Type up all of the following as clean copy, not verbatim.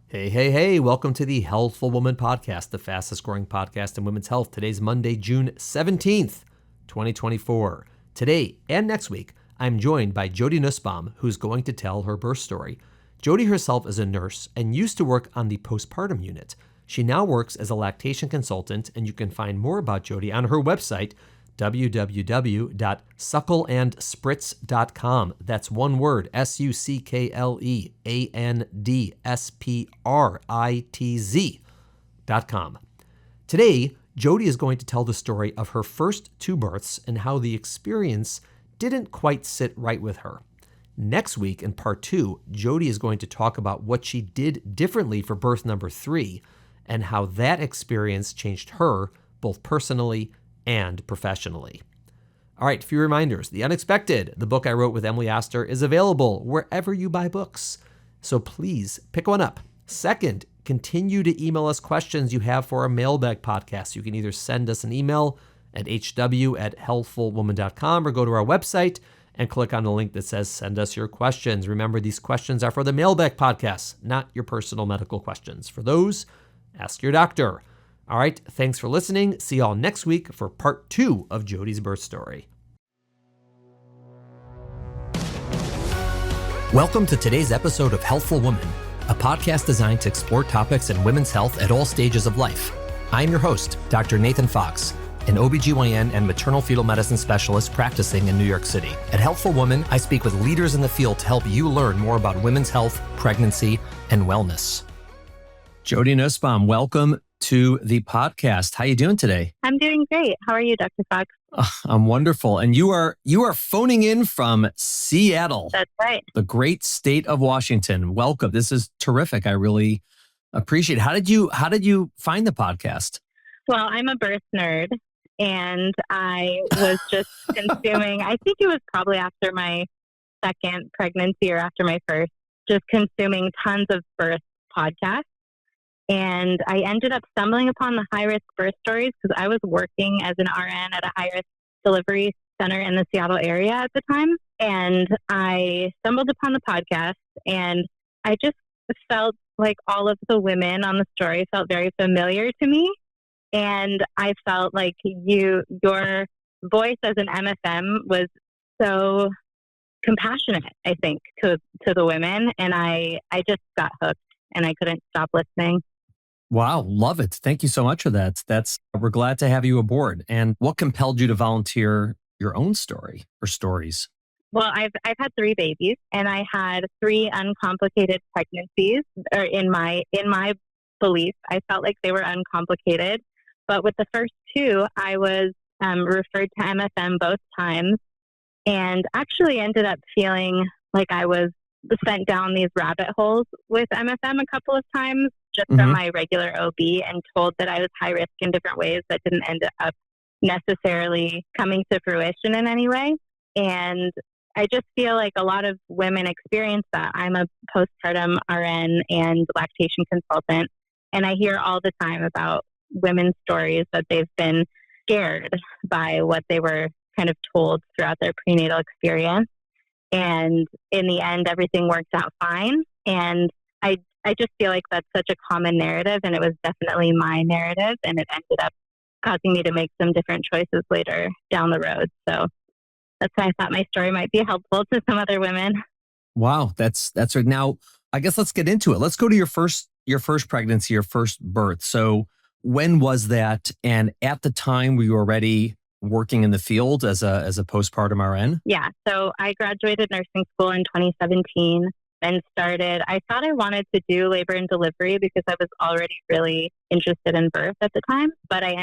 Hey, hey, hey, welcome to the Healthful Woman podcast, the fastest growing podcast in women's health. Today's Monday, June 17th, 2024. Today and next week, I'm joined by Jodi Nussbaum, who's going to tell her birth story. Jodi herself is a nurse and used to work on the postpartum unit. She now works as a lactation consultant, and you can find more about Jodi on her website, www.suckleandspritz.com. That's one word, suckleandspritz.com. Today, Jodi is going to tell the story of her first two births and how the experience didn't quite sit right with her. Next week, in part 2, Jodi is going to talk about what she did differently for birth number 3 and how that experience changed her both personally and professionally. All right, a few reminders. The Unexpected, the book I wrote with Emily Astor, is available wherever you buy books. So please pick one up. Second, continue to email us questions you have for our mailbag podcast. You can either send us an email at hw@healthfulwoman.com or go to our website and click on the link that says send us your questions. Remember, these questions are for the mailbag podcast, not your personal medical questions. For those, ask your doctor. All right, thanks for listening. See y'all next week for part 2 of Jodi's birth story. Welcome to today's episode of Healthful Woman, a podcast designed to explore topics in women's health at all stages of life. I'm your host, Dr. Nathan Fox, an OBGYN and maternal fetal medicine specialist practicing in New York City. At Healthful Woman, I speak with leaders in the field to help you learn more about women's health, pregnancy, and wellness. Jodi Nussbaum, welcome to the podcast. How you doing today? I'm doing great. How are you, Dr. Fox? I'm wonderful. And you are phoning in from Seattle. That's right. The great state of Washington. Welcome. This is terrific. I really appreciate it. How did you find the podcast? Well, I'm a birth nerd, and I was just consuming, I think it was probably after my second pregnancy or after my first, just consuming tons of birth podcasts. And I ended up stumbling upon the high-risk birth stories because I was working as an RN at a high-risk delivery center in the Seattle area at the time. And I stumbled upon the podcast, and I just felt like all of the women on the story felt very familiar to me. And I felt like your voice as an MFM was so compassionate, I think, to the women. And I just got hooked, and I couldn't stop listening. Wow, love it. Thank you so much for that. We're glad to have you aboard. And what compelled you to volunteer your own story or stories? Well, I've had 3 babies, and I had 3 uncomplicated pregnancies. Or in my belief, I felt like they were uncomplicated. But with the first 2, I was referred to MFM both times, and actually ended up feeling like I was sent down these rabbit holes with MFM a couple of times, just from my regular OB, and told that I was high risk in different ways that didn't end up necessarily coming to fruition in any way. And I just feel like a lot of women experience that. I'm a postpartum RN and lactation consultant, and I hear all the time about women's stories that they've been scared by what they were kind of told throughout their prenatal experience. And in the end, everything worked out fine. And I just feel like that's such a common narrative, and it was definitely my narrative, and it ended up causing me to make some different choices later down the road. So that's why I thought my story might be helpful to some other women. Wow, that's right. Now, I guess let's get into it. Let's go to your first pregnancy, your first birth. So when was that? And at the time, were you already working in the field as a postpartum RN? Yeah. So I graduated nursing school in 2017 and I thought I wanted to do labor and delivery because I was already really interested in birth at the time. But I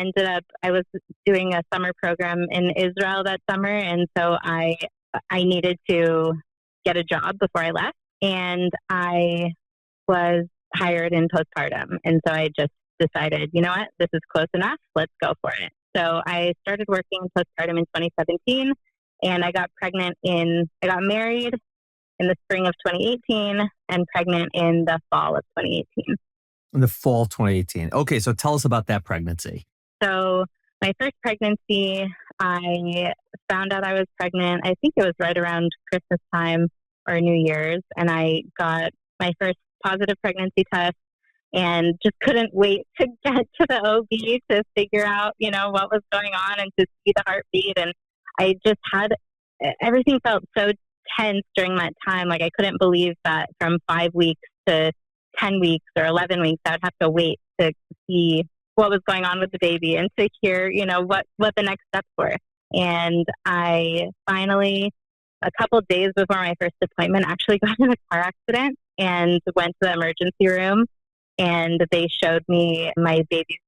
was doing a summer program in Israel that summer. And so I needed to get a job before I left. And I was hired in postpartum. And so I just decided, you know what, this is close enough. Let's go for it. So I started working postpartum in 2017, and I got married in the spring of 2018 and pregnant in the fall of 2018. In the fall of 2018. Okay, so tell us about that pregnancy. So my first pregnancy, I found out I was pregnant. I think it was right around Christmas time or New Year's, and I got my first positive pregnancy test and just couldn't wait to get to the OB to figure out, what was going on and to see the heartbeat. And I just had, everything felt so tense during that time. Like I couldn't believe that from 5 weeks to 10 weeks or 11 weeks, I would have to wait to see what was going on with the baby and to hear, what the next steps were. And I finally, a couple of days before my first appointment, actually got in a car accident and went to the emergency room. And they showed me my baby's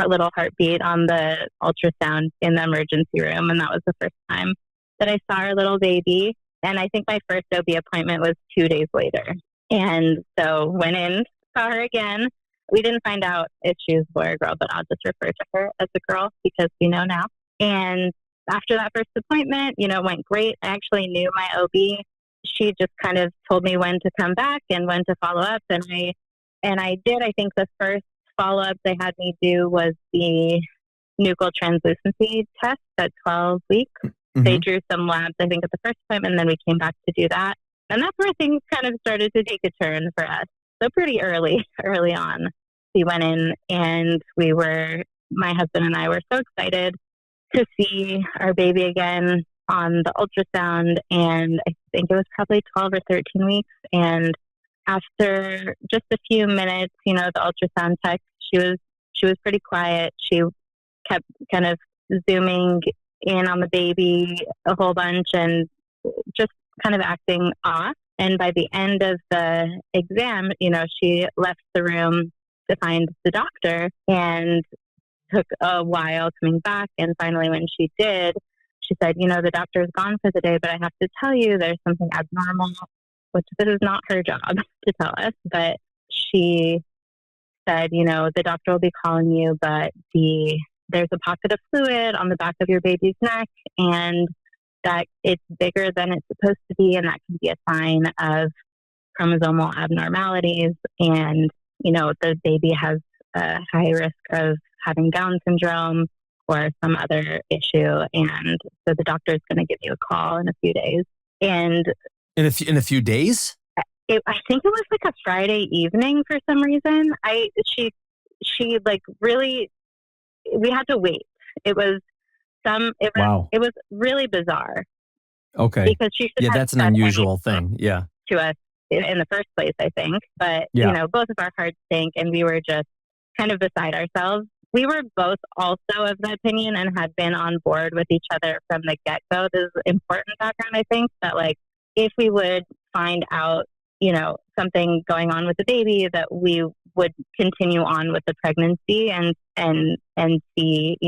little heartbeat on the ultrasound in the emergency room. And that was the first time that I saw our little baby. And I think my first OB appointment was 2 days later. And so went in, saw her again. We didn't find out if she was a boy or girl, but I'll just refer to her as a girl because we know now. And after that first appointment, it went great. I actually knew my OB. She just kind of told me when to come back and when to follow up. And I did. I think the first follow-up they had me do was the nuchal translucency test at 12 weeks. Mm-hmm. They drew some labs, I think, at the first appointment, and then we came back to do that. And that's where things kind of started to take a turn for us. So pretty early on, we went in and my husband and I were so excited to see our baby again on the ultrasound. And I think it was probably 12 or 13 weeks. And after just a few minutes, the ultrasound tech, she was pretty quiet. She kept kind of zooming in on the baby a whole bunch and just kind of acting off. And by the end of the exam, she left the room to find the doctor and took a while coming back. And finally, when she did, she said, the doctor's gone for the day, but I have to tell you there's something abnormal, which this is not her job to tell us. But she said, the doctor will be calling you, but there's a pocket of fluid on the back of your baby's neck and that it's bigger than it's supposed to be. And that can be a sign of chromosomal abnormalities. And, the baby has a high risk of having Down syndrome or some other issue. And so the doctor's going to give you a call in a few days. And in a few days? I think it was like a Friday evening for some reason. She like really, we had to wait. Wow. It was really bizarre. Okay. Because she should have that's an unusual thing. Yeah. To us in the first place, I think. But, both of our hearts sank and we were just kind of beside ourselves. We were both also of the opinion and had been on board with each other from the get-go. This is important background, I think, that like if we would find out, something going on with the baby, that we would continue on with the pregnancy and see,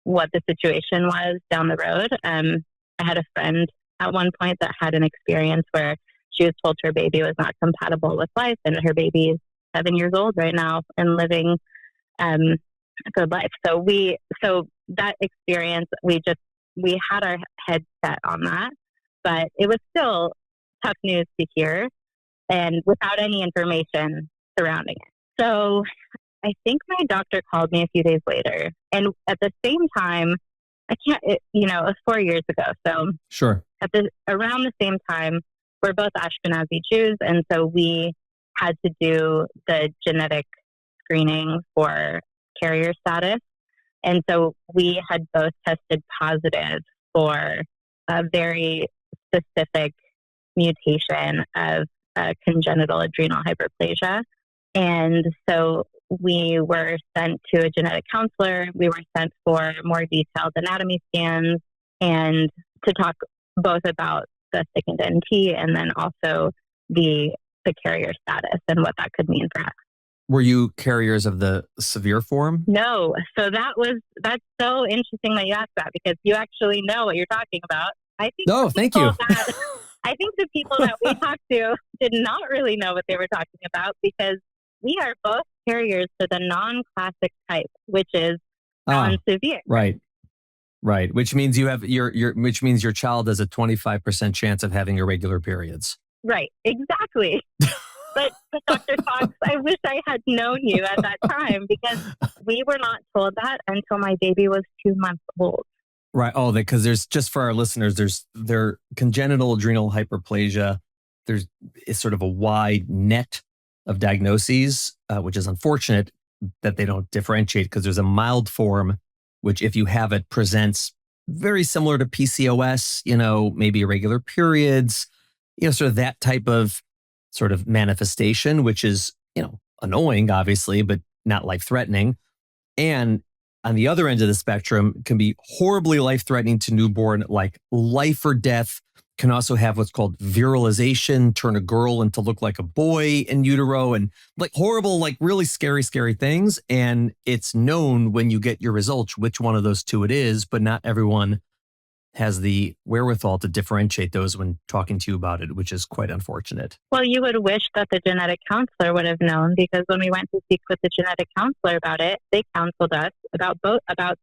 what the situation was down the road. I had a friend at one point that had an experience where she was told her baby was not compatible with life, and her baby is 7 years old right now and living a good life. So that experience, we had our head set on that, but it was still tough news to hear and without any information surrounding it. So I think my doctor called me a few days later, and at the same time, it was 4 years ago. So sure. Around the same time, we're both Ashkenazi Jews, and so we had to do the genetic screening for carrier status. And so we had both tested positive for a very specific mutation of congenital adrenal hyperplasia. And so we were sent to a genetic counselor. We were sent for more detailed anatomy scans and to talk both about the thickened NT and then also the carrier status and what that could mean for us. Were you carriers of the severe form? No. So that's so interesting that you asked that because you actually know what you're talking about. I think. Oh, thank you. I think the people that we talked to did not really know what they were talking about because we are both carriers for the non-classic type, which is non-severe. Right. Which means you have which means your child has a 25% chance of having irregular periods. Right. Exactly. But Dr. Fox, I wish I had known you at that time because we were not told that until my baby was 2 months old. Right. Oh, because there's, just for our listeners, their congenital adrenal hyperplasia. It's sort of a wide net of diagnoses, which is unfortunate that they don't differentiate because there's a mild form, which if you have it presents very similar to PCOS, maybe irregular periods, sort of that type of sort of manifestation, which is, annoying, obviously, but not life-threatening. And on the other end of the spectrum can be horribly life-threatening to newborn, like life or death. Can also have what's called virilization, turn a girl into look like a boy in utero, and like horrible, like really scary, scary things. And it's known when you get your results which one of those two it is, but not everyone has the wherewithal to differentiate those when talking to you about it, which is quite unfortunate. Well, you would wish that the genetic counselor would have known, because when we went to speak with the genetic counselor about it, they counseled us about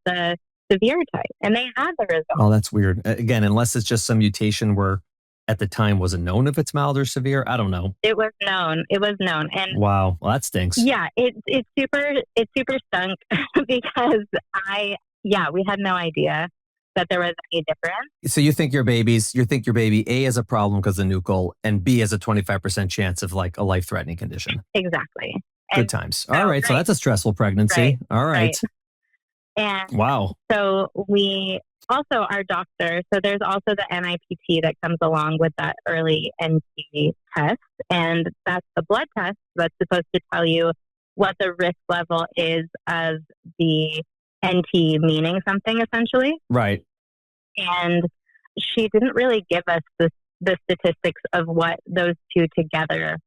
the severe type, and they had the results. Oh, that's weird. Again, unless it's just some mutation where at the time wasn't known if it's mild or severe. I don't know. It was known. And wow, well, that stinks. Yeah, it's super stunk because we had no idea that there was any difference. So you think your baby A has a problem because of nuchal, and B has a 25% chance of like a life-threatening condition. Exactly. Good times. All right. So that's a stressful pregnancy. Right, all right. And wow. So we also, our doctor, so there's also the NIPT that comes along with that early NT test. And that's the blood test that's supposed to tell you what the risk level is of the NT meaning something, essentially. Right. And she didn't really give us the statistics of what those two together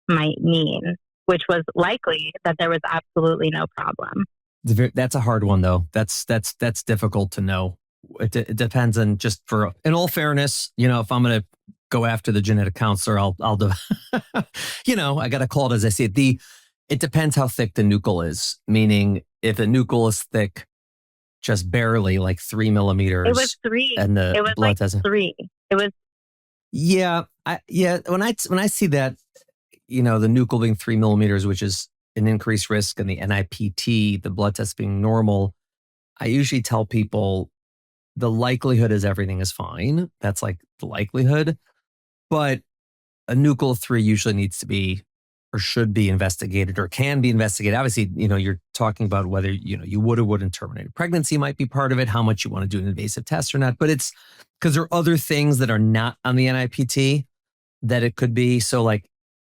might mean, which was likely that there was absolutely no problem. That's a hard one, though. That's difficult to know. It depends on, just for, in all fairness, if I'm going to go after the genetic counselor, I'll do, I got to call it as I see it. It depends how thick the nuchal is, meaning if the nuchal is thick, just barely, like 3 millimeters. It was 3. And the it was blood like 3. It was. Yeah. When I see that, the nuchal being 3 millimeters, which is an increased risk, and the NIPT, the blood test being normal, I usually tell people the likelihood is everything is fine. That's like the likelihood. But a nuchal of 3 usually needs to be, or should be, investigated, or can be investigated. Obviously, you're talking about whether, you would or wouldn't terminate a pregnancy might be part of it, how much you want to do an invasive test or not. But it's because there are other things that are not on the NIPT that it could be. So like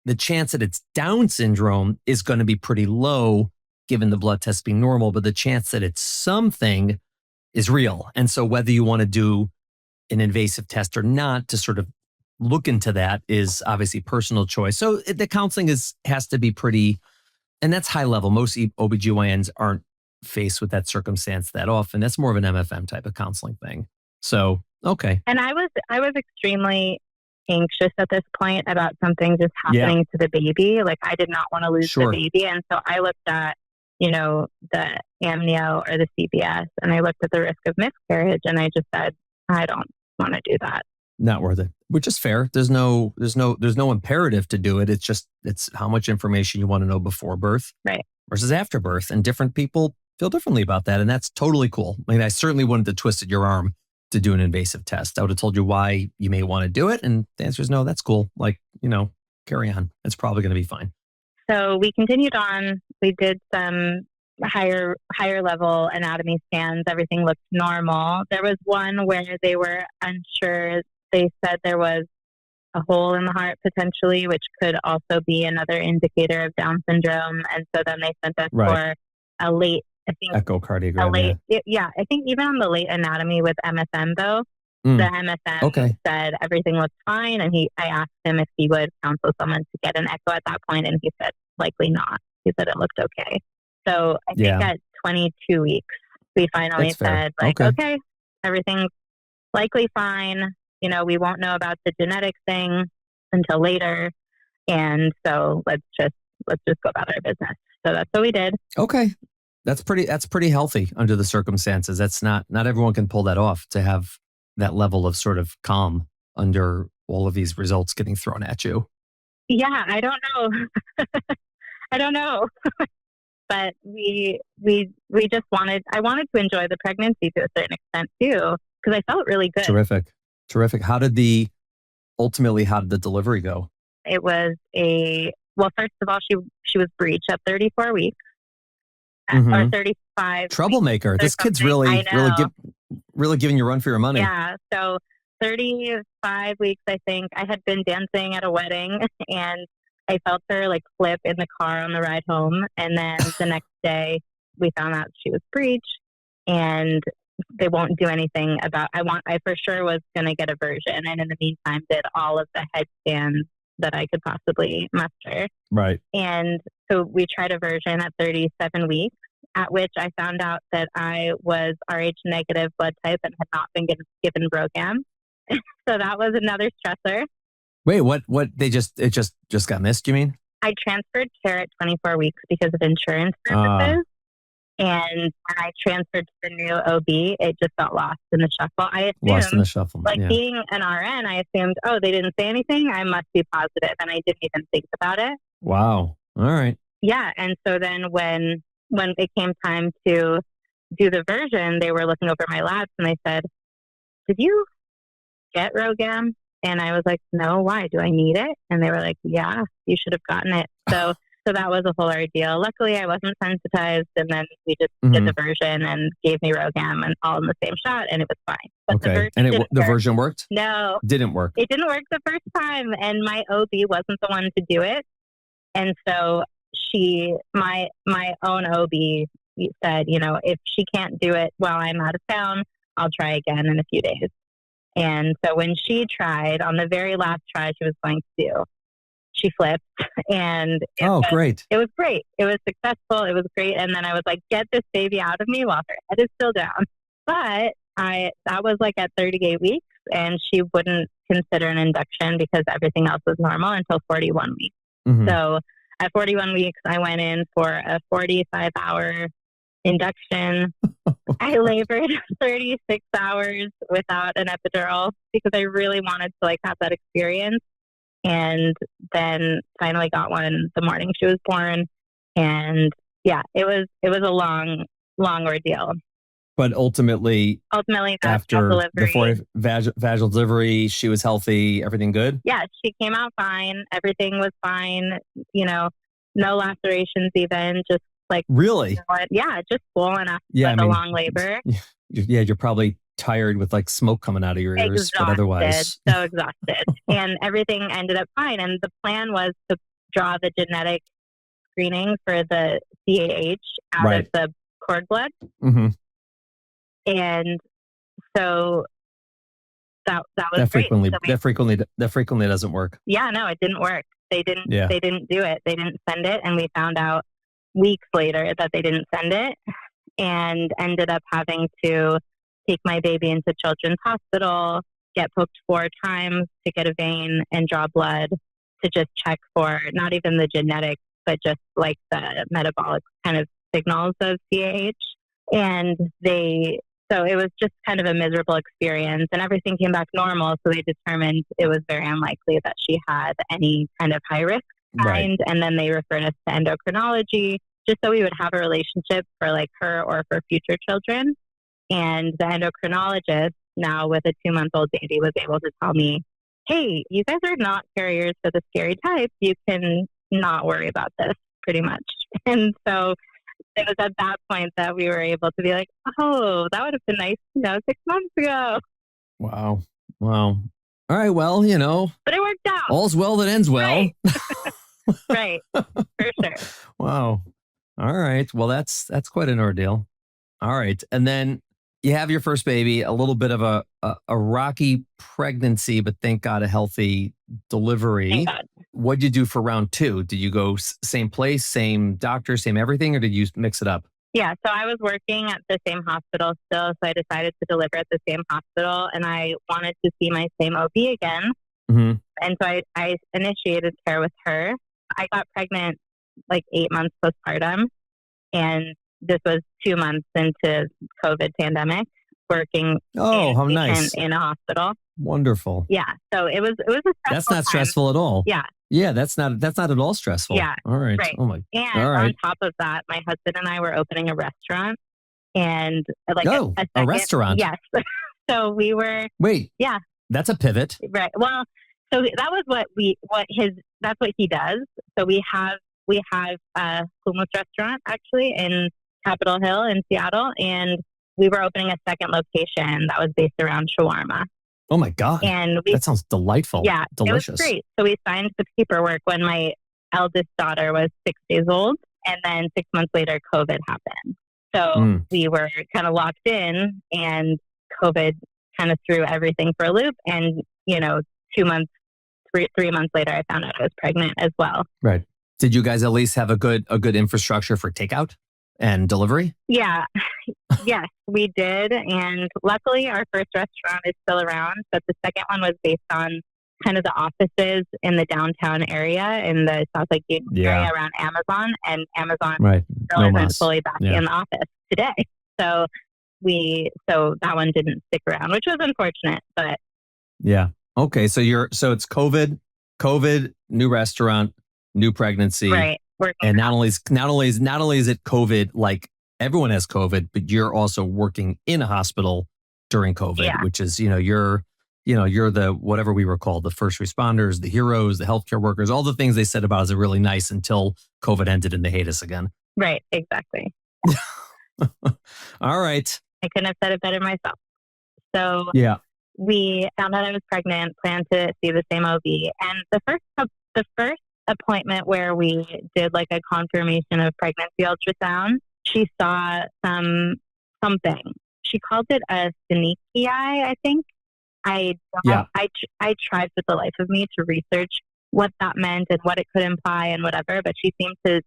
the chance that it's Down syndrome is going to be pretty low given the blood test being normal, but the chance that it's something is real. And so whether you want to do an invasive test or not to sort of look into that is obviously personal choice. So the counseling has to be pretty, and that's high level. Most OBGYNs aren't faced with that circumstance that often. That's more of an MFM type of counseling thing. So, okay. And I was extremely anxious at this point about something just happening to the baby. Like I did not want to lose the baby. And so I looked at, the amnio or the CBS, and I looked at the risk of miscarriage, and I just said, I don't want to do that. Not worth it, which is fair. There's no imperative to do it. It's how much information you want to know before birth, right, versus after birth. And different people feel differently about that. And that's totally cool. I mean, I certainly wouldn't have twisted your arm to do an invasive test. I would have told you why you may want to do it. And the answer is no, that's cool. Like, carry on. It's probably going to be fine. So we continued on. We did some higher level anatomy scans. Everything looked normal. There was one where they were unsure. They said there was a hole in the heart potentially, which could also be another indicator of Down syndrome. And so then they sent us for a late, I think, echocardiogram. I think even on the late anatomy with MSM though, the MSM said everything looked fine. And I asked him if he would counsel someone to get an echo at that point, and he said likely not. He said it looked okay. So I think at 22 weeks, we finally said okay, everything's likely fine. We won't know about the genetic thing until later. And so let's just go about our business. So that's what we did. Okay. That's pretty healthy under the circumstances. That's not everyone can pull that off, to have that level of sort of calm under all of these results getting thrown at you. Yeah, I don't know. I don't know. But we just I wanted to enjoy the pregnancy to a certain extent too, because I felt really good. Terrific. How did the delivery go? It was a well, first of all, she was breech at 34 weeks or 35. Troublemaker. Weeks This kid's something. really giving you a run for your money. Yeah. So 35 weeks, I think. I had been dancing at a wedding and I felt her like flip in the car on the ride home. And then the next day we found out she was breech, and they won't do anything about, I for sure was going to get a version. And in the meantime, did all of the head scans that I could possibly muster. Right. And so we tried a version at 37 weeks, at which I found out that I was Rh negative blood type and had not been given Brogam. So that was another stressor. Wait, what? It just got missed, you mean? I transferred care at 24 weeks because of insurance purposes. And when I transferred to the new OB, it just got lost in the shuffle. I assumed, lost in the shuffle. Being an RN, I assumed, oh, they didn't say anything, I must be positive. And I didn't even think about it. Wow. All right. Yeah. And so then when it came time to do the version, they were looking over my labs and they said, did you get Rogam? And I was like, no, why? Do I need it? And they were like, yeah, you should have gotten it. So that was a whole ordeal. Luckily, I wasn't sensitized, and then we just did the version and gave me Rogam and all in the same shot, and it was fine. But okay. The version worked? No. Didn't work? It didn't work the first time, and my OB wasn't the one to do it. And so my own OB said, if she can't do it while I'm out of town, I'll try again in a few days. And so when she tried, on the very last try she was going to do, she flipped, and great. It was great. It was successful. It was great. And then I was like, get this baby out of me while her head is still down. But that was like at 38 weeks, and she wouldn't consider an induction because everything else was normal until 41 weeks. Mm-hmm. So at 41 weeks, I went in for a 45-hour induction. I labored 36 hours without an epidural because I really wanted to have that experience. And then finally got one the morning she was born. And yeah, it was a long ordeal. But ultimately after the vaginal delivery, she was healthy, everything good? Yeah, she came out fine. Everything was fine. No lacerations even, just really? Yeah, just swollen after the long labor. Yeah, you're probably tired with smoke coming out of your ears, exhausted, but otherwise so exhausted. And everything ended up fine. And the plan was to draw the genetic screening for the CAH out of the cord blood. Mm-hmm. And so that was great. That frequently doesn't work. Yeah, no, it didn't work. They didn't do it. They didn't send it, and we found out weeks later that they didn't send it, and ended up having to take my baby into Children's Hospital, get poked 4 times to get a vein and draw blood to just check for not even the genetics, but just the metabolic kind of signals of CAH. And so it was just kind of a miserable experience, and everything came back normal. So they determined it was very unlikely that she had any kind of high risk kind. And then they referred us to endocrinology just so we would have a relationship for her or for future children. And the endocrinologist, now with a 2-month-old baby, was able to tell me, hey, you guys are not carriers for the scary type. You can not worry about this, pretty much. And so it was at that point that we were able to be like, oh, that would have been nice, 6 months ago. Wow. All right, well, But it worked out. All's well that ends well. Right. For sure. Wow. All right. Well, that's quite an ordeal. All right. And then you have your first baby, a little bit of a rocky pregnancy, but thank God a healthy delivery. Thank God. What'd you do for round 2? Did you go same place, same doctor, same everything, or did you mix it up? Yeah, so I was working at the same hospital still, so I decided to deliver at the same hospital, and I wanted to see my same OB again. Mm-hmm. And so I initiated care with her. I got pregnant 8 months postpartum, and this was 2 months into COVID pandemic, working how nice. in a hospital. Wonderful. Yeah. So it was a stressful That's not time. stressful at all. Yeah. Yeah, that's not at all stressful. Yeah. All right. Right. Oh my. And all right. on top of that, my husband and I were opening a restaurant, and a restaurant. Yes. So we were. Wait. Yeah. That's a pivot. Right. Well, So that was that's what he does. So we have a hummus restaurant actually in Capitol Hill in Seattle, and we were opening a second location that was based around shawarma. Oh my God. And that sounds delightful. Yeah, delicious. It was great. So we signed the paperwork when my eldest daughter was 6 days old, and then 6 months later, COVID happened. So we were kind of locked in, and COVID kind of threw everything for a loop. And 3 months later, I found out I was pregnant as well. Right. Did you guys at least have a good infrastructure for takeout and delivery? Yeah. Yes, we did. And luckily, our first restaurant is still around. But the second one was based on kind of the offices in the downtown area, in the South Lake Union area around Amazon. And Amazon still isn't fully back in the office today. So that one didn't stick around, which was unfortunate. But yeah. Okay. So it's COVID, new restaurant, new pregnancy. Right. And not only is it COVID, like everyone has COVID, but you're also working in a hospital during COVID, which is, you're the, whatever we were called, the first responders, the heroes, the healthcare workers, all the things they said about us are really nice until COVID ended and they hate us again. Right. Exactly. All right. I couldn't have said it better myself. So we found out I was pregnant, planned to see the same OB. And the first appointment where we did like a confirmation of pregnancy ultrasound, she saw something. She called it a synechiae, I think. I tried for the life of me to research what that meant and what it could imply and whatever, but she seemed to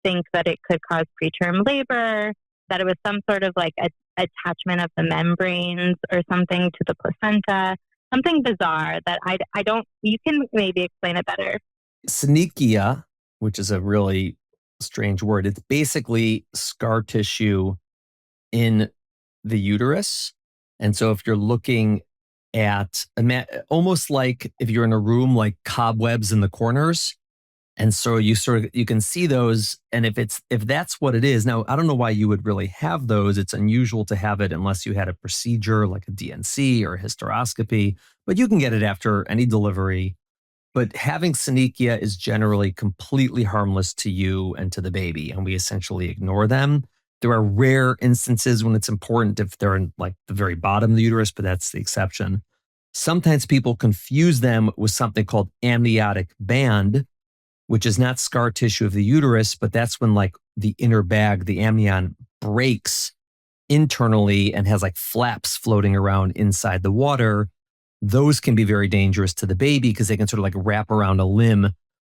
think that it could cause preterm labor, that it was some sort of like attachment of the membranes or something to the placenta, something bizarre that I don't, you can maybe explain it better. Synechiae, which is a really strange word, it's basically scar tissue in the uterus. And so if you're looking at almost like if you're in a room, like cobwebs in the corners. And so you can see those. And if that's what it is, now I don't know why you would really have those. It's unusual to have it unless you had a procedure like a DNC or a hysteroscopy, but you can get it after any delivery. But having synechiae is generally completely harmless to you and to the baby, and we essentially ignore them. There are rare instances when it's important if they're in like the very bottom of the uterus, but that's the exception. Sometimes people confuse them with something called amniotic band, which is not scar tissue of the uterus, but that's when like the inner bag, the amnion, breaks internally and has like flaps floating around inside the water. Those can be very dangerous to the baby because they can sort of like wrap around a limb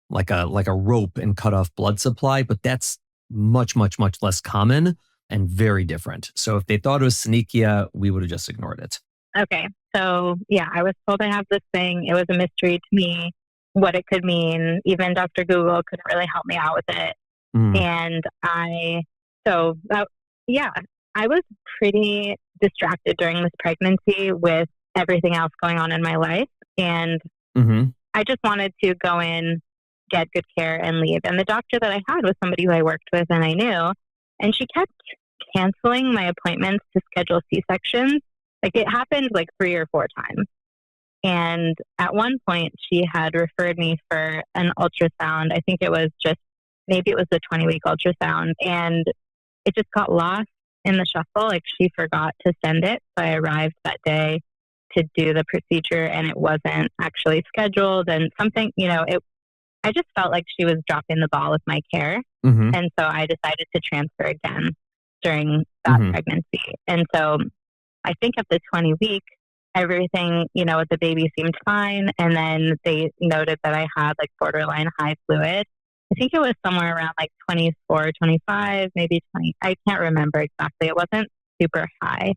like a rope and cut off blood supply. But that's much, much, much less common and very different. So if they thought it was synechiae, we would have just ignored it. Okay. So yeah, I was told I have this thing. It was a mystery to me what it could mean. Even Dr. Google couldn't really help me out with it. And I was pretty distracted during this pregnancy with everything else going on in my life. And I just wanted to go in, get good care and leave. And the doctor that I had was somebody who I worked with and I knew, and she kept canceling my appointments to schedule C-sections. Like it happened like 3 or 4 times. And at one point she had referred me for an ultrasound. I think it was maybe it was the 20-week ultrasound, and it just got lost in the shuffle. Like she forgot to send it. So I arrived that day to do the procedure and it wasn't actually scheduled, and something, I just felt like she was dropping the ball with my care. And so I decided to transfer again during that pregnancy. And so I think at the 20-week, everything, with the baby seemed fine. And then they noted that I had like borderline high fluid. I think it was somewhere around like 24, 25, maybe 20. I can't remember exactly. It wasn't super high,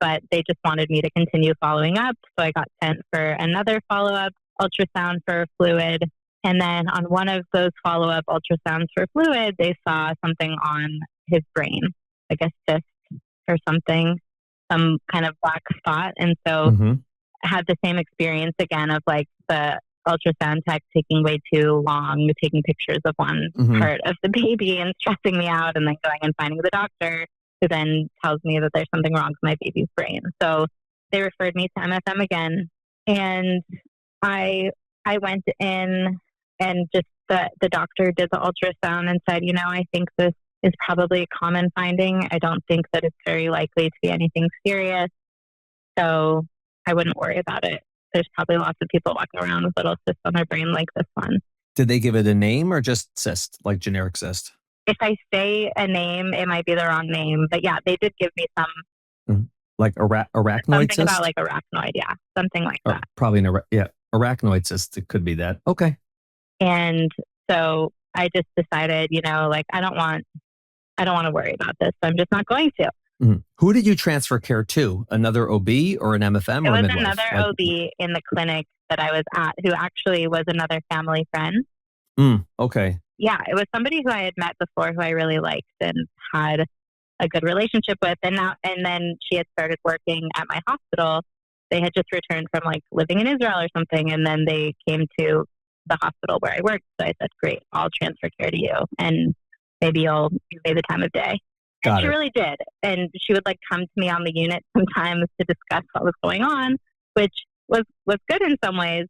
but they just wanted me to continue following up. So I got sent for another follow-up ultrasound for fluid. And then on one of those follow-up ultrasounds for fluid, they saw something on his brain, like a cyst or something, some kind of black spot. And so I had the same experience again of like the ultrasound tech taking way too long, taking pictures of one part of the baby and stressing me out, and then going and finding the doctor who then tells me that there's something wrong with my baby's brain. So they referred me to MFM again. And I I went in and just the doctor did the ultrasound and said, I think this is probably a common finding. I don't think that it's very likely to be anything serious. So I wouldn't worry about it. There's probably lots of people walking around with little cysts on their brain like this one. Did they give it a name or just cyst, like generic cyst? If I say a name, it might be the wrong name. But yeah, they did give me some. Like arachnoid something cyst? about like arachnoid, yeah. Something like that. Probably arachnoid cyst. It could be that. Okay. And so I just decided, I don't want to worry about this. So I'm just not going to. Mm-hmm. Who did you transfer care to? Another OB or an MFM or a midwife? It was another OB in the clinic that I was at who actually was another family friend. Okay. Yeah, it was somebody who I had met before who I really liked and had a good relationship with. And then she had started working at my hospital. They had just returned from like living in Israel or something. And then they came to the hospital where I worked. So I said, great, I'll transfer care to you. And maybe you'll give me the time of day. And she really did. And she would like come to me on the unit sometimes to discuss what was going on, which was good in some ways.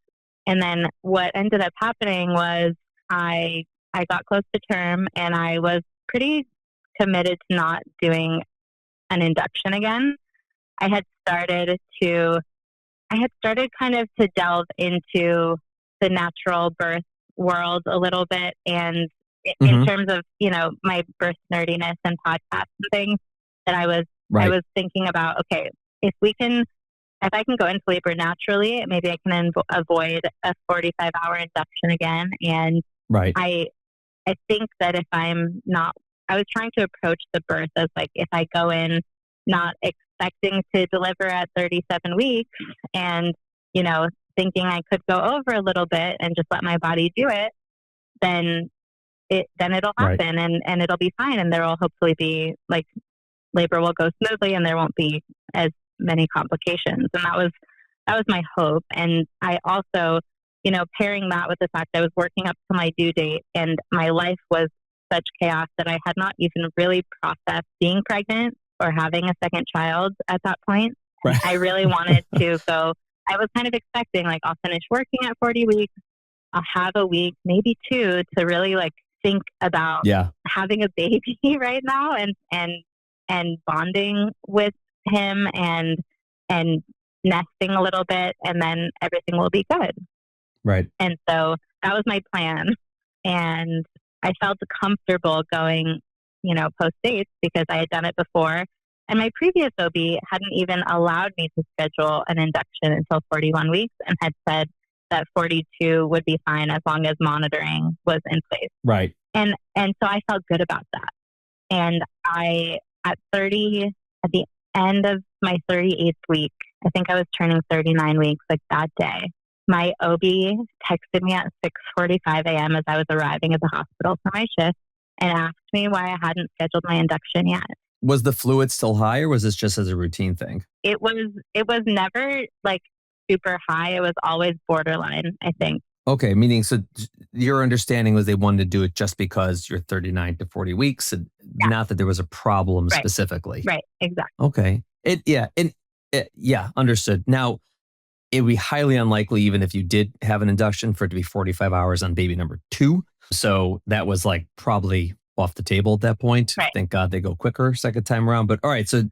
And then what ended up happening was I got close to term and I was pretty committed to not doing an induction again. I had started kind of to delve into the natural birth world a little bit. And in terms of, my birth nerdiness and podcasts and things that I was thinking about, okay, if I can go into labor naturally, maybe I can avoid a 45-hour induction again. And I think that if I was trying to approach the birth as like, if I go in not expecting to deliver at 37 weeks and, thinking I could go over a little bit and just let my body do it, then it'll happen and it'll be fine. And there will hopefully be like labor will go smoothly and there won't be as many complications. And that was my hope. And I also, pairing that with the fact I was working up to my due date and my life was such chaos that I had not even really processed being pregnant or having a second child at that point. Right. I really wanted to go. I was kind of expecting like I'll finish working at 40 weeks. I'll have a week, maybe two, to really like think about having a baby right now and bonding with him and nesting a little bit, and then everything will be good. Right. And so that was my plan. And I felt comfortable going, post dates because I had done it before. And my previous OB hadn't even allowed me to schedule an induction until 41 weeks and had said that 42 would be fine as long as monitoring was in place. Right. And so I felt good about that. And at the end of my 38th week, I think I was turning 39 weeks like that day, my OB texted me at 6:45 a.m. as I was arriving at the hospital for my shift and asked me why I hadn't scheduled my induction yet. Was the fluid still high or was this just as a routine thing? It was never like super high. It was always borderline, I think. Okay, meaning so your understanding was they wanted to do it just because you're 39 to 40 weeks and not that there was a problem specifically. Right, exactly. Okay. Understood. Now, it would be highly unlikely, even if you did have an induction, for it to be 45 hours on baby number 2. So that was like probably off the table at that point. Right. Thank God they go quicker second time around. But all right, so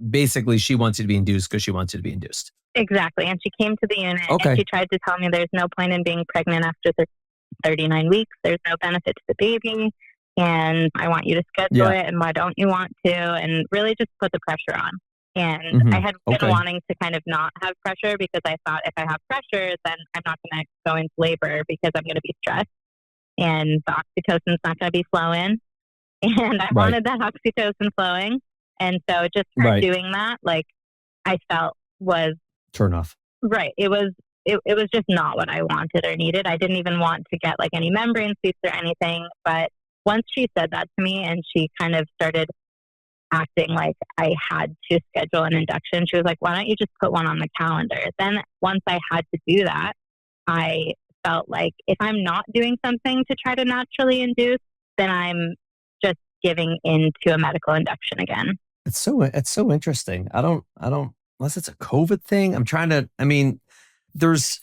basically she wants you to be induced because she wants you to be induced. Exactly. And she came to the unit and she tried to tell me there's no point in being pregnant after 39 weeks. There's no benefit to the baby. And I want you to schedule it. And why don't you want to? And really just put the pressure on. And I had been wanting to kind of not have pressure because I thought if I have pressure, then I'm not going to go into labor because I'm going to be stressed and the oxytocin's not going to be flowing. And I wanted that oxytocin flowing. And so just doing that, like I felt was turn off. Right. It was just not what I wanted or needed. I didn't even want to get like any membrane sweeps or anything. But once she said that to me and she kind of started acting like I had to schedule an induction, she was like, why don't you just put one on the calendar? Then once I had to do that, I felt like if I'm not doing something to try to naturally induce, then I'm just giving into a medical induction again. It's so interesting. I don't unless it's a COVID thing. There's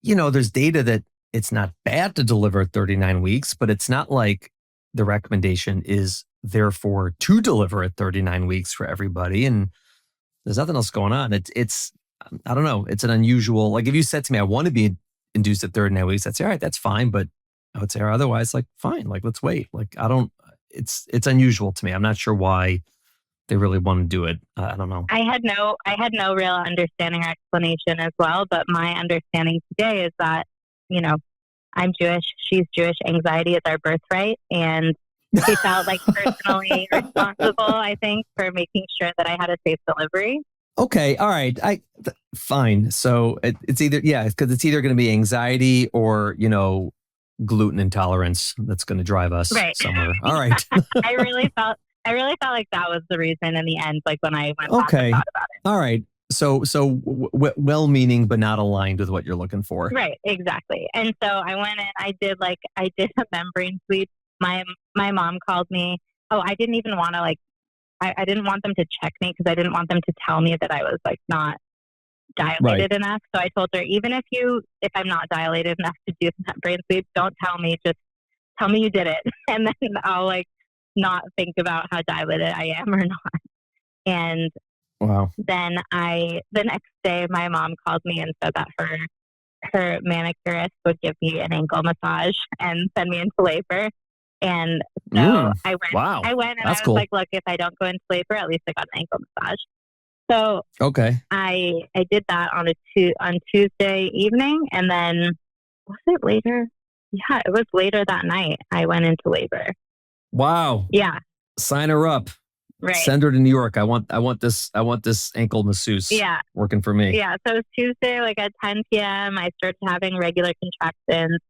there's data that it's not bad to deliver at 39 weeks, but it's not like the recommendation is therefore to deliver at 39 weeks for everybody. And there's nothing else going on. It's I don't know. It's an unusual, like if you said to me, I want to be induced at 39 weeks, I'd say, all right, that's fine. But I would say, or otherwise, like, fine, like, let's wait. Like, it's unusual to me. I'm not sure why they really want to do it. I don't know. I had no real understanding or explanation as well. But my understanding today is that, I'm Jewish, she's Jewish, anxiety is our birthright. And she felt like personally responsible, I think, for making sure that I had a safe delivery. Okay. All right. Fine. So it's either, because it's either going to be anxiety or, gluten intolerance that's going to drive us somewhere. All right. I really felt like that was the reason in the end, like when I went back and thought about it. All right. So well-meaning, but not aligned with what you're looking for. Right. Exactly. And so I went and I did a membrane sweep. My mom called me. Oh, I didn't even want to I didn't want them to check me because I didn't want them to tell me that I was not dilated enough. So I told her, even if I'm not dilated enough to do the membrane sweep, don't tell me, just tell me you did it. And then I'll not think about how dilated I am or not. And wow. Then the next day, my mom called me and said that her manicurist would give me an ankle massage and send me into labor. And so I went. Wow. I went and That's I was cool. like, look, if I don't go into labor, at least I got an ankle massage. So okay, I did that on Tuesday evening, and then was it later? Yeah, it was later that night. I went into labor. Wow. Yeah. Sign her up. Right. Send her to New York. I want this ankle masseuse. Yeah. Working for me. Yeah. So it was Tuesday, at 10 p.m. I started having regular contractions.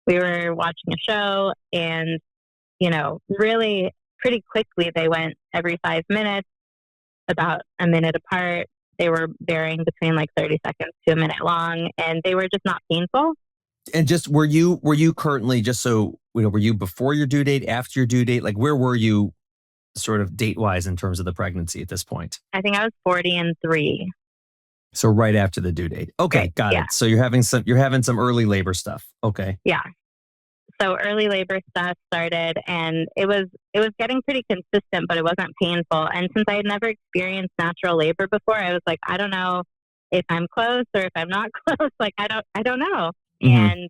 We were watching a show, and really pretty quickly they went every 5 minutes, about a minute apart. They were varying between 30 seconds to a minute long, and they were just not painful. And just were you currently, just so were you before your due date, after your due date? Like, where were you sort of date wise in terms of the pregnancy at this point? I think I was 40 and 3. So right after the due date. Okay, right, got it. So you're having some early labor stuff. Okay. Yeah. So early labor stuff started, and it was getting pretty consistent, but it wasn't painful. And since I had never experienced natural labor before, I was like, I don't know if I'm close or if I'm not close. I don't know. Mm-hmm. And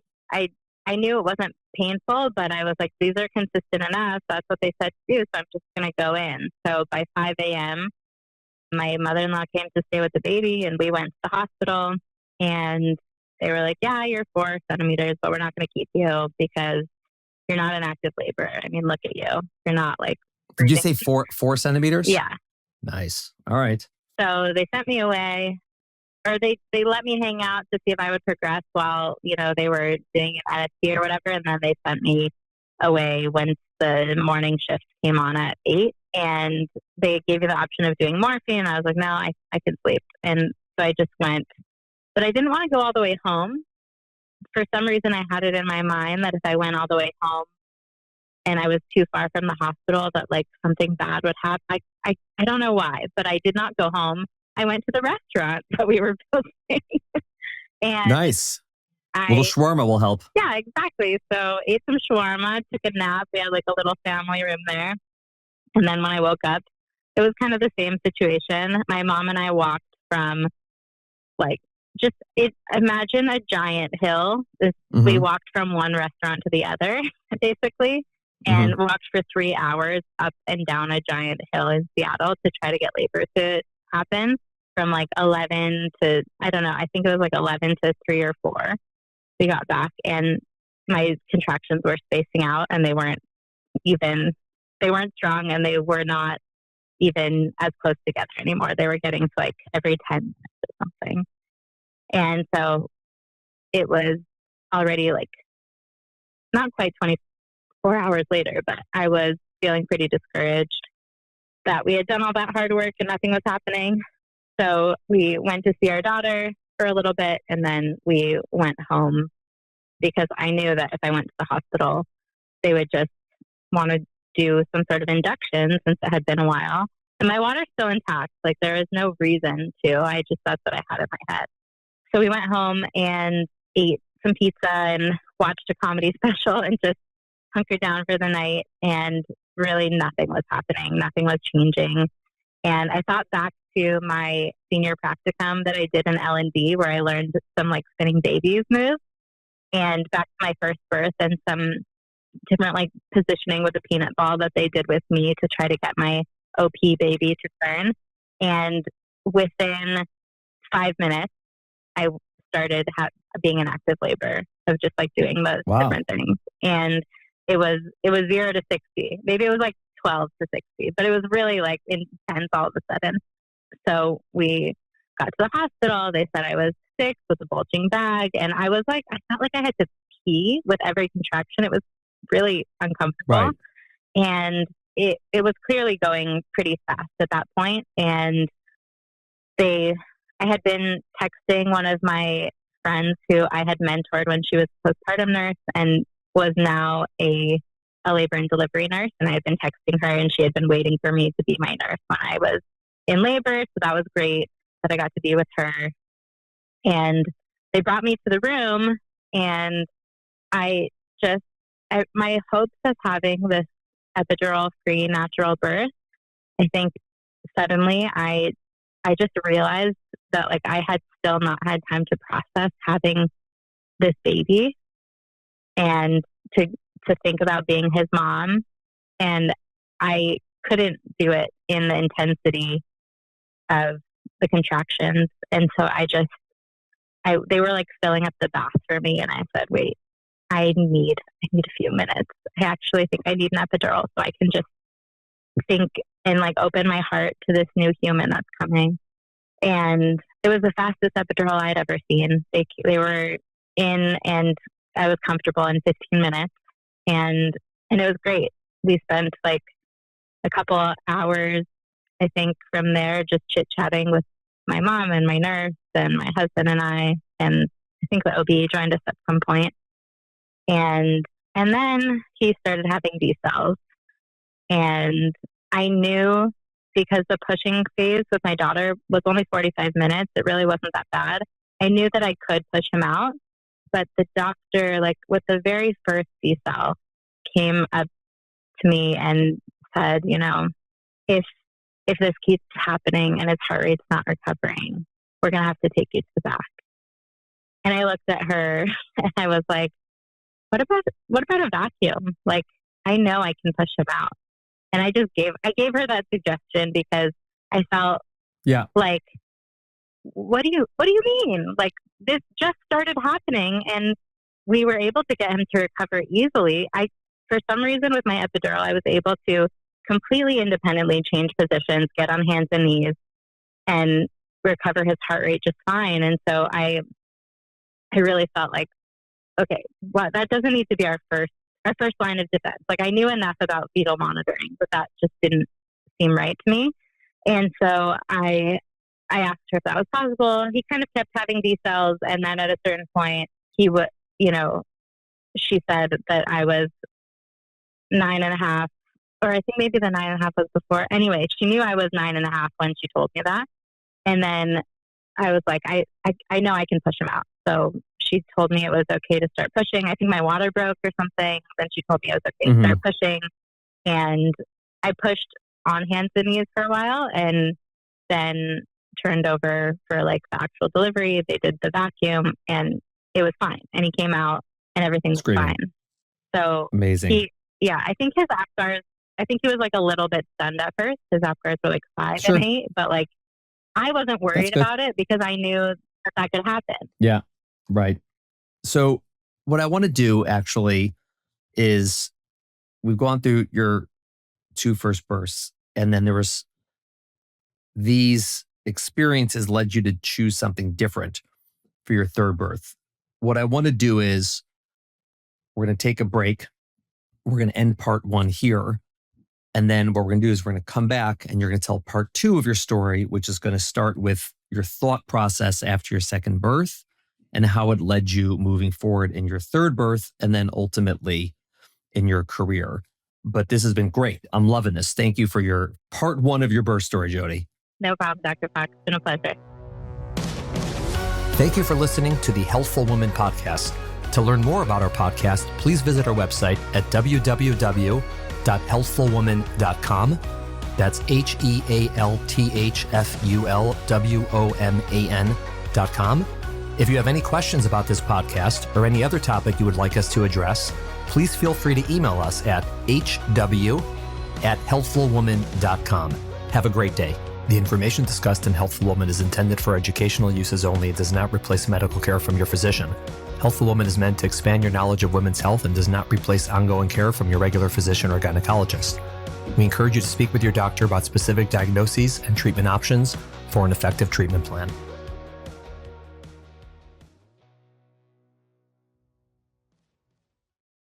I knew it wasn't painful, but I was like, these are consistent enough. That's what they said to do. So I'm just going to go in. So by 5 a.m., my mother-in-law came to stay with the baby, and we went to the hospital, and they were like, yeah, you're 4 centimeters, but we're not going to keep you because you're not in active labor. I mean, look at you. You're not Did you say 4 centimeters? Yeah. Nice. All right. So they sent me away, or they let me hang out to see if I would progress while, they were doing an NSP or whatever. And then they sent me away when the morning shift came on at 8, and they gave me the option of doing morphine. I was like, no, I can sleep. And so I just went. But I didn't want to go all the way home. For some reason, I had it in my mind that if I went all the way home and I was too far from the hospital, that something bad would happen. I don't know why, but I did not go home. I went to the restaurant that we were building. And nice. A little shawarma will help. Yeah, exactly. So ate some shawarma, took a nap. We had a little family room there. And then when I woke up, it was kind of the same situation. My mom and I walked from imagine a giant hill. We walked from one restaurant to the other, basically, and walked for 3 hours up and down a giant hill in Seattle to try to get labor to happen from 11 to, I don't know, I think it was 11 to 3 or 4. We got back, and my contractions were spacing out, and they weren't strong, and they were not even as close together anymore. They were getting to every 10 minutes or something. And so it was already not quite 24 hours later, but I was feeling pretty discouraged that we had done all that hard work and nothing was happening. So we went to see our daughter for a little bit, and then we went home because I knew that if I went to the hospital, they would just want to do some sort of induction since it had been a while. And my water's still intact. There is no reason to. That's what I had in my head. So we went home and ate some pizza and watched a comedy special and just hunkered down for the night. And really nothing was happening. Nothing was changing. And I thought back to my senior practicum that I did in L&D, where I learned some like spinning babies moves, and back to my first birth and some different like positioning with a peanut ball that they did with me to try to get my OP baby to turn. And within 5 minutes, I started being in active labor of just like doing those different things. And it was 0 to 60. Maybe it was like 12 to 60, but it was really like intense all of a sudden. So we got to the hospital. They said I was sick with a bulging bag. And I was like, I felt like I had to pee with every contraction. It was really uncomfortable. Right. And it was clearly going pretty fast at that point. And I had been texting one of my friends who I had mentored when she was a postpartum nurse and was now a labor and delivery nurse. And I had been texting her, and she had been waiting for me to be my nurse when I was in labor. So that was great that I got to be with her. And they brought me to the room, and my hopes of having this epidural-free natural birth, I think suddenly I just realized that like I had still not had time to process having this baby and to think about being his mom. And I couldn't do it in the intensity of the contractions. And so they were like filling up the bath for me. And I said, wait, I need a few minutes. I actually think I need an epidural so I can just think and like open my heart to this new human that's coming. And it was the fastest epidural I'd ever seen. They were in, and I was comfortable in 15 minutes. And it was great. We spent like a couple of hours, I think, from there, just chit-chatting with my mom and my nurse and my husband and I think the OB joined us at some point. And then he started having B cells. And I knew, because the pushing phase with my daughter was only 45 minutes, it really wasn't that bad. I knew that I could push him out. But the doctor, like with the very first B cell, came up to me and said, you know, if this keeps happening and his heart rate's not recovering, we're going to have to take you to the back. And I looked at her and I was like, what about a vacuum? Like, I know I can push him out. And I gave her that suggestion because I felt like, what do you mean? Like, this just started happening and we were able to get him to recover easily. For some reason with my epidural, I was able to completely independently change positions, get on hands and knees, and recover his heart rate just fine. And so I really felt like, okay, well, that doesn't need to be our first line of defense. Like, I knew enough about fetal monitoring, but that just didn't seem right to me. And so I asked her if that was possible. He kind of kept having B cells, and then at a certain point, he would, she said that I was 9.5, or I think maybe the 9.5 was before. Anyway, she knew I was 9.5 when she told me that. And then I was like, I know I can push him out. So she told me it was okay to start pushing. I think my water broke or something. Then she told me it was okay to start pushing. And I pushed on hands and knees for a while, and then turned over for like the actual delivery. They did the vacuum, and it was fine. And he came out, and everything was fine. So amazing. I think his APGARs, I think he was like a little bit stunned at first. His APGARs were like 5 and 8, but like I wasn't worried about it because I knew that could happen. Yeah, right. So what I want to do actually is, we've gone through your 2 first births, and then there was these experiences led you to choose something different for your 3rd birth. What I want to do is, we're going to take a break. We're going to end part 1 here. And then what we're going to do is we're going to come back, and you're going to tell part 2 of your story, which is going to start with your thought process after your 2nd birth and how it led you moving forward in your 3rd birth, and then ultimately in your career. But this has been great. I'm loving this. Thank you for your part 1 of your birth story, Jodi. No problem, Dr. Fox. It's been a pleasure. Thank you for listening to the Healthful Woman podcast. To learn more about our podcast, please visit our website at www.healthfulwoman.com. That's HEALTHFULWOMAN.com. If you have any questions about this podcast or any other topic you would like us to address, please feel free to email us at hw@healthfulwoman.com. Have a great day. The information discussed in Healthful Woman is intended for educational uses only. It does not replace medical care from your physician. Healthful Woman is meant to expand your knowledge of women's health and does not replace ongoing care from your regular physician or gynecologist. We encourage you to speak with your doctor about specific diagnoses and treatment options for an effective treatment plan.